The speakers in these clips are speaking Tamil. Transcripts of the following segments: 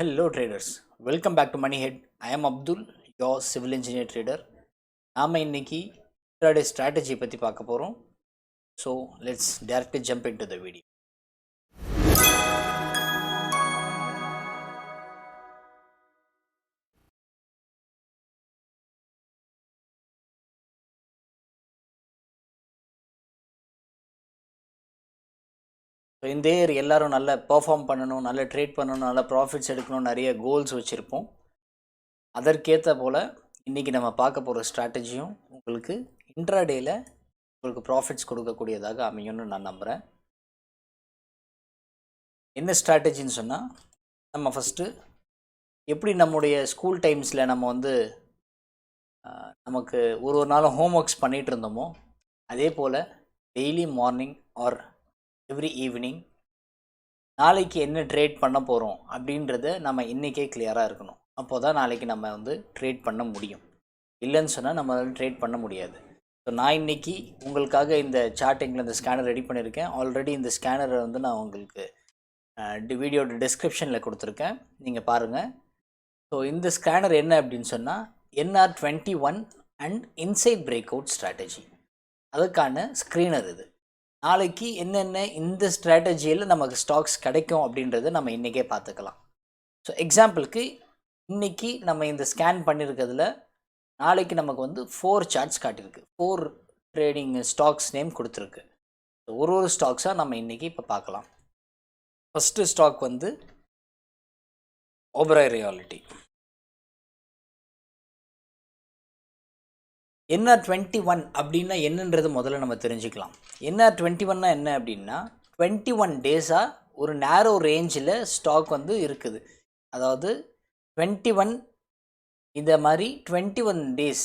Hello traders, welcome back to Moneyhut. I am Abdul, your civil engineer trader. நாம இன்னைக்கு intraday strategy பத்தி பார்க்க போறோம். So let's directly jump into the video. So இந்த இயர் எல்லாரும் நல்லா பெர்ஃபார்ம் பண்ணணும், நல்லா ட்ரேட் பண்ணணும், நல்லா ப்ராஃபிட்ஸ் எடுக்கணும், நிறைய கோல்ஸ் வச்சுருப்போம். அதற்கேற்ற போல் இன்றைக்கி நம்ம பார்க்க போகிற ஸ்ட்ராட்டஜியும் உங்களுக்கு இன்ட்ராடேயில் உங்களுக்கு ப்ராஃபிட்ஸ் கொடுக்கக்கூடியதாக அமையும்னு நான் நம்புகிறேன். என்ன ஸ்ட்ராட்டஜின்னு சொன்னால், நம்ம ஃபஸ்ட்டு எப்படி நம்முடைய ஸ்கூல் டைம்ஸில் நம்ம வந்து நமக்கு ஒரு நாளும் ஹோம் ஒர்க்ஸ் பண்ணிகிட்டு இருந்தோமோ, அதே போல் daily morning or every evening நாளைக்கு என்ன ட்ரேட் பண்ண போகிறோம் அப்படின்றத நம்ம இன்றைக்கே கிளியராக இருக்கணும். அப்போ தான் நாளைக்கு நம்ம வந்து ட்ரேட் பண்ண முடியும். இல்லைன்னு சொன்னால் நம்மளால் ட்ரேட் பண்ண முடியாது. ஸோ நான் இன்றைக்கி உங்களுக்காக இந்த சார்ட்டிங்கில் இந்த ஸ்கேனர் ரெடி பண்ணியிருக்கேன். ஆல்ரெடி இந்த ஸ்கேனரை வந்து நான் உங்களுக்கு வீடியோட டிஸ்கிரிப்ஷனில் கொடுத்துருக்கேன், நீங்கள் பாருங்கள். ஸோ இந்த ஸ்கேனர் என்ன அப்படின்னு சொன்னால் NR21 and inside break out strategy, அதுக்கான ஸ்க்ரீனர் இது. நாளைக்கு என்னென்ன இந்த ஸ்ட்ராட்டஜியில் நமக்கு ஸ்டாக்ஸ் கிடைக்கும் அப்படின்றத நம்ம இன்றைக்கே பார்த்துக்கலாம். ஸோ எக்ஸாம்பிளுக்கு இன்றைக்கி நம்ம இந்த ஸ்கேன் பண்ணியிருக்கிறதுல நாளைக்கு நமக்கு வந்து 4 சார்ட்ஸ் காட்டியிருக்கு, 4 ட்ரேடிங் ஸ்டாக்ஸ் நேம் கொடுத்துருக்கு. ஒரு ஸ்டாக்ஸாக நம்ம இன்றைக்கி இப்போ பார்க்கலாம். ஃபஸ்ட்டு ஸ்டாக் வந்து ஓபராய் ரியாலிட்டி. NR21 அப்படின்னா என்னன்றது முதல்ல நம்ம தெரிஞ்சுக்கலாம். NR21 என்ன அப்படின்னா 21 டேஸாக ஒரு நேரோ ரேஞ்சில் ஸ்டாக் வந்து இருக்குது. அதாவது 21 இந்த மாதிரி 21 டேஸ்.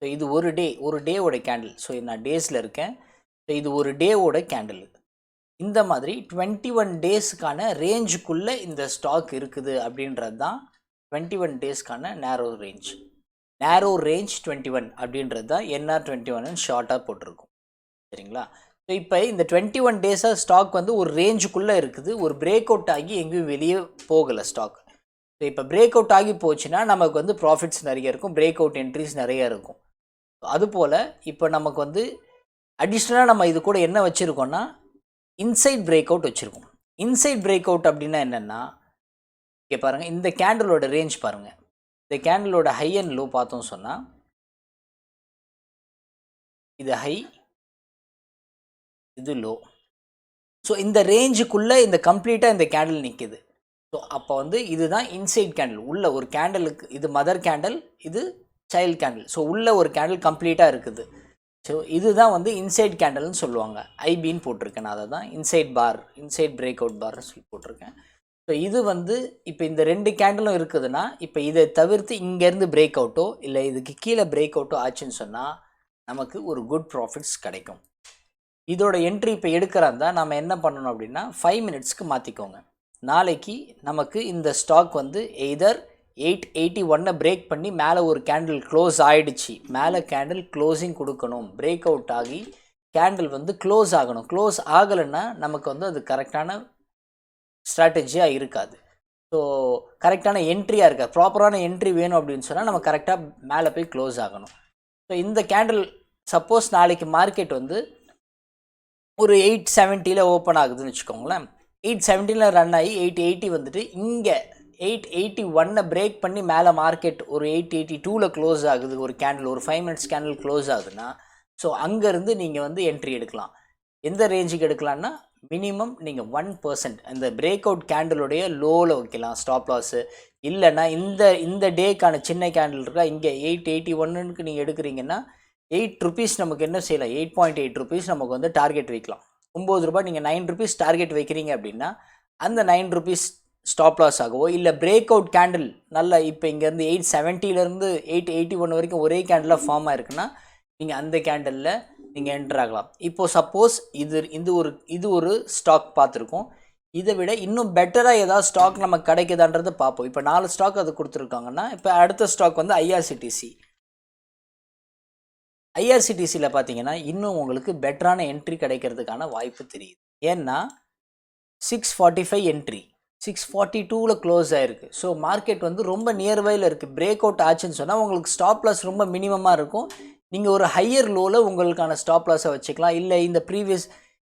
ஸோ இது ஒரு டேவோட கேண்டில். ஸோ நான் டேஸில் இருக்கேன். ஸோ இது ஒரு டேவோட கேண்டில். இந்த மாதிரி 21 டேஸுக்கான ரேஞ்சுக்குள்ளே இந்த ஸ்டாக் இருக்குது அப்படின்றது தான் 21 டேஸ்க்கான நேரோ ரேஞ்ச். நேரோ ரேஞ்ச் 21 அப்படின்றது தான் NR21 ஷார்ட்டாக போட்டிருக்கும். சரிங்களா? ஸோ இப்போ இந்த 21 டேஸாக ஸ்டாக் வந்து ஒரு ரேஞ்சுக்குள்ளே இருக்குது. ஒரு பிரேக் அவுட் ஆகி எங்கேயும் வெளியே போகலை ஸ்டாக். ஸோ இப்போ பிரேக் அவுட் ஆகி போச்சுன்னா நமக்கு வந்து ப்ராஃபிட்ஸ் நிறைய இருக்கும், பிரேக் அவுட் என்ட்ரிஸ் நிறைய இருக்கும். அதுபோல் இப்போ நமக்கு வந்து அடிஷ்னலாக நம்ம இது கூட என்ன வச்சுருக்கோன்னா இன்சைட் பிரேக் அவுட் வச்சுருக்கோம். இன்சைட் பிரேக் அவுட் அப்படின்னா என்னென்னா, இங்கே பாருங்கள், இந்த கேண்டிலோட ரேஞ்ச் பாருங்கள். இந்த கேண்டிலோட ஹை அண்ட் லோ பார்த்தோம் சொன்னால் இது ஹை, இது லோ. ஸோ இந்த ரேஞ்சுக்குள்ளே இந்த கம்ப்ளீட்டாக இந்த கேண்டில் நிற்கிது. ஸோ அப்போ வந்து இதுதான் இன்சைட் கேண்டில். உள்ள ஒரு கேண்டலுக்கு இது மதர் கேண்டில், இது சைல்ட் கேண்டில். ஸோ உள்ள ஒரு கேண்டில் கம்ப்ளீட்டாக இருக்குது. ஸோ இதுதான் வந்து இன்சைட் கேண்டல்னு சொல்லுவாங்க. ஐபின்னு போட்டிருக்கேன், நான் அதை தான் இன்சைட் பார், இன்சைட் பிரேக் அவுட் பார்னு சொல்லி போட்டிருக்கேன். ஸோ இது வந்து இப்போ இந்த 2 கேண்டிலும் இருக்குதுன்னா, இப்போ இதை தவிர்த்து இங்கேருந்து பிரேக் அவுட்டோ இல்லை இதுக்கு கீழே பிரேக் அவுட்டோ ஆச்சுன்னு சொன்னால் நமக்கு ஒரு குட் ப்ராஃபிட்ஸ் கிடைக்கும். இதோட என்ட்ரி இப்போ எடுக்கிறதா நம்ம என்ன பண்ணணும் அப்படின்னா 5 மினிட்ஸ்க்கு மாற்றிக்கோங்க. நாளைக்கு நமக்கு இந்த ஸ்டாக் வந்து எய்தர் 881 பிரேக் பண்ணி மேலே ஒரு கேண்டில் க்ளோஸ் ஆகிடுச்சு, மேலே கேண்டில் க்ளோசிங் கொடுக்கணும், பிரேக் அவுட் ஆகி கேண்டில் வந்து க்ளோஸ் ஆகணும். க்ளோஸ் ஆகலைன்னா நமக்கு வந்து அது கரெக்டான ஸ்ட்ராட்டஜியாக இருக்காது. ஸோ கரெக்டான என்ட்ரியாக இருக்காது. ப்ராப்பரான என்ட்ரி வேணும் அப்படின்னு சொன்னால் நம்ம கரெக்டாக மேலே போய் க்ளோஸ் ஆகணும். ஸோ இந்த கேண்டில் சப்போஸ் நாளைக்கு மார்க்கெட் வந்து ஒரு 870 ஓப்பன் ஆகுதுன்னு வச்சுக்கோங்களேன். 870 ரன் ஆகி 880 வந்துட்டு இங்கே 881 பிரேக் பண்ணி மேலே மார்க்கெட் ஒரு 882 க்ளோஸ் ஆகுது. ஒரு கேண்டில் ஒரு 5 மினிட்ஸ் கேண்டில் க்ளோஸ் ஆகுதுன்னா ஸோ அங்கேருந்து நீங்கள் வந்து என்ட்ரி எடுக்கலாம். எந்த ரேஞ்சுக்கு எடுக்கலான்னா மினிமம் நீங்கள் 1% அந்த பிரேக் அவுட் கேண்டிலுடைய லோவில் வைக்கலாம் ஸ்டாப் லாஸு. இல்லைன்னா இந்த டேக்கான சின்ன கேண்டில் இருக்கா, இங்கே 881க்கு நீங்கள் எடுக்கிறீங்கன்னா 8 ருபீஸ் நமக்கு என்ன செய்யலாம், 8.8 ருபீஸ் நமக்கு வந்து டார்கெட் வைக்கலாம். 9 ரூபாய் நீங்கள் 9 ருபீஸ் டார்கெட் வைக்கிறீங்க அப்படின்னா அந்த 9 ருபீஸ் ஸ்டாப் லாஸ் ஆகவோ, இல்லை பிரேக் அவுட் கேண்டில் நல்லா இப்போ இங்கேருந்து 870லேருந்து 881 வரைக்கும் ஒரே கேண்டிலாக ஃபார்ம் ஆகிருக்குன்னா நீங்கள் அந்த கேண்டலில் நீங்கள் என்டர் ஆகலாம். இப்போது சப்போஸ் இது ஒரு ஸ்டாக் பார்த்துருக்கோம். இதை விட இன்னும் பெட்டராக ஏதாவது ஸ்டாக் நமக்கு கிடைக்குதான்றதை பார்ப்போம். இப்போ 4 ஸ்டாக் அது கொடுத்துருக்காங்கன்னா இப்போ அடுத்த ஸ்டாக் வந்து ஐஆர்சிடிசியில் பார்த்தீங்கன்னா இன்னும் உங்களுக்கு பெட்டரான என்ட்ரி கிடைக்கிறதுக்கான வாய்ப்பு தெரியுது. ஏன்னா 645 என்ட்ரி, 642ல் க்ளோஸ் ஆகிருக்கு. ஸோ மார்க்கெட் வந்து ரொம்ப நியர்பையில் இருக்குது. பிரேக் அவுட் ஆச்சுன்னு சொன்னால் உங்களுக்கு ஸ்டாப் லாஸ் ரொம்ப மினிமமாக இருக்கும். நீங்கள் ஒரு ஹையர் லோவில் உங்களுக்கான ஸ்டாப் லாஸை வச்சுக்கலாம். இல்லை இந்த ப்ரீவியஸ்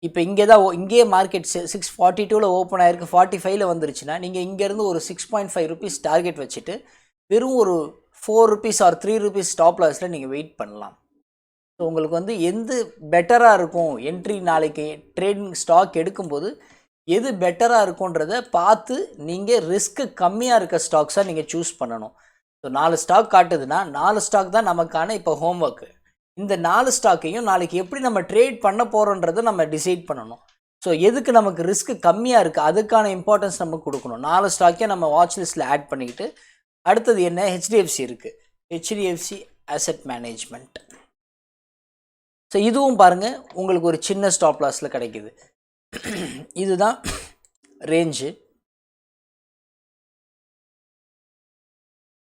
இப்போ இங்கேயே மார்க்கெட் 642ல் ஓப்பன் ஆகிருக்கு, 45ல் வந்துருச்சுன்னா நீங்கள் இங்கேருந்து ஒரு 6.5 rupees டார்கெட் வச்சுட்டு வெறும் ஒரு 4 rupees ஆர் 3 rupees ஸ்டாப் லாஸில் நீங்கள் வெயிட் பண்ணலாம். ஸோ உங்களுக்கு வந்து எது பெட்டராக இருக்கும், என்ட்ரி நாளைக்கு ட்ரேடிங் ஸ்டாக் எடுக்கும்போது எது பெட்டராக இருக்குன்றதை பார்த்து நீங்கள் ரிஸ்க்கு கம்மியாக இருக்க ஸ்டாக்ஸாக நீங்கள் சூஸ் பண்ணணும். ஸோ 4 ஸ்டாக் காட்டுதுன்னா 4 ஸ்டாக் தான் நமக்கான இப்போ ஹோம்ஒர்க்கு. இந்த 4 ஸ்டாக்கையும் நாளைக்கு எப்படி நம்ம ட்ரேட் பண்ண போகிறோன்றதை நம்ம டிசைட் பண்ணணும். ஸோ எதுக்கு நமக்கு ரிஸ்க்கு கம்மியாக இருக்குது அதுக்கான இம்பார்ட்டன்ஸ் நம்ம கொடுக்கணும். 4 ஸ்டாக்கையும் நம்ம வாட்ச் லிஸ்ட்டில் ஆட் பண்ணிக்கிட்டு அடுத்தது என்ன, ஹெச்டிஎஃப்சி இருக்குது, ஹெச்டிஎஃப்சி அசெட் மேனேஜ்மெண்ட். ஸோ இதுவும் பாருங்கள் உங்களுக்கு ஒரு சின்ன ஸ்டாப் லாஸில் கிடைக்குது. இதுதான் ரேஞ்சு.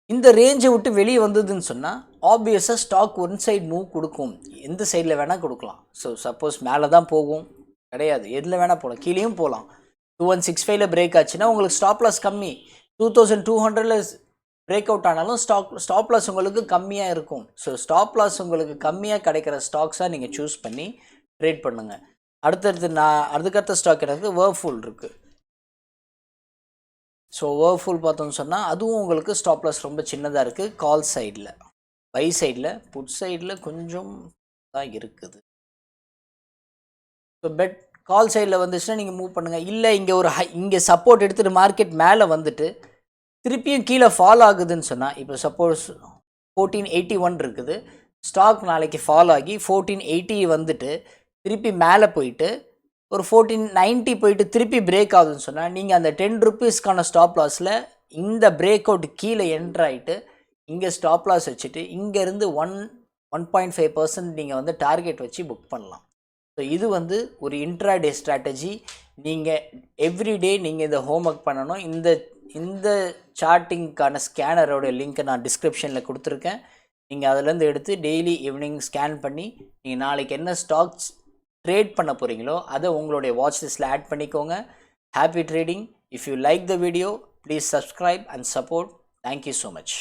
இந்த ரேஞ்சை விட்டு வெளியே வந்ததுன்னு சொன்னால் ஆப்வியஸாக ஸ்டாக் ஒன் சைடு மூவ் கொடுக்கும். எந்த சைடில் வேணால் கொடுக்கலாம். ஸோ சப்போஸ் மேலே தான் போகும் கிடையாது, எதில் வேணால் போகலாம், கீழேயும் போகலாம். 2165ல் பிரேக் ஆச்சுன்னா உங்களுக்கு ஸ்டாப் லாஸ் கம்மி. 2200ல் பிரேக் அவுட் ஆனாலும் ஸ்டாப் லாஸ் உங்களுக்கு கம்மியாக இருக்கும். ஸோ ஸ்டாப் லாஸ் உங்களுக்கு கம்மியாக கிடைக்கிற ஸ்டாக்ஸாக நீங்கள் சூஸ் பண்ணி ட்ரேட் பண்ணுங்கள். அதுக்கடுத்த ஸ்டாக் எனக்கு வேர்ஃபுல் இருக்குது. ஸோ வேர்ஃபுல் பார்த்தோம்னு சொன்னால் அதுவும் உங்களுக்கு ஸ்டாப் லாஸ் ரொம்ப சின்னதாக இருக்குது. கால் சைடில், பை சைடில், புட் சைடில் கொஞ்சம் தான் இருக்குது. ஸோ கால் சைடில் வந்துச்சுன்னா நீங்கள் மூவ் பண்ணுங்கள். இல்லை இங்கே சப்போர்ட் எடுத்துகிட்டு மார்க்கெட் மேலே வந்துட்டு திருப்பியும் கீழே ஃபால் ஆகுதுன்னு சொன்னால், இப்போ சப்போஸ் 1481 இருக்குது, ஸ்டாக் நாளைக்கு ஃபால் ஆகி 1480 வந்துட்டு திருப்பி மேலே போயிட்டு ஒரு 1490 போயிட்டு திருப்பி பிரேக் ஆகுதுன்னு சொன்னால் நீங்கள் அந்த 10 rupeesக்கான ஸ்டாப் லாஸில் இந்த பிரேக் அவுட் கீழே என்ட்ரு ஆகிட்டு இங்கே ஸ்டாப் லாஸ் வச்சுட்டு இங்கேருந்து 1.5% நீங்கள் வந்து டார்கெட் வச்சு புக் பண்ணலாம். ஸோ இது வந்து ஒரு இன்ட்ராடே ஸ்ட்ராட்டஜி. நீங்கள் எவ்ரிடே நீங்கள் இந்த ஹோம்ஒர்க் பண்ணணும். இந்த சார்ட்டிங்க்கான ஸ்கேனரோட லிங்க்கை நான் டிஸ்கிரிப்ஷனில் கொடுத்துருக்கேன். நீங்கள் அதிலேருந்து எடுத்து டெய்லி ஈவினிங் ஸ்கேன் பண்ணி நீங்கள் நாளைக்கு என்ன ஸ்டாக்ஸ் ட்ரேட் பண்ண போகிறீங்களோ அதை உங்களுடைய வாட்ச் லிஸ்ட்டில் ஆட் பண்ணிக்கோங்க. Happy trading. If you like the video please subscribe and support. Thank you so much.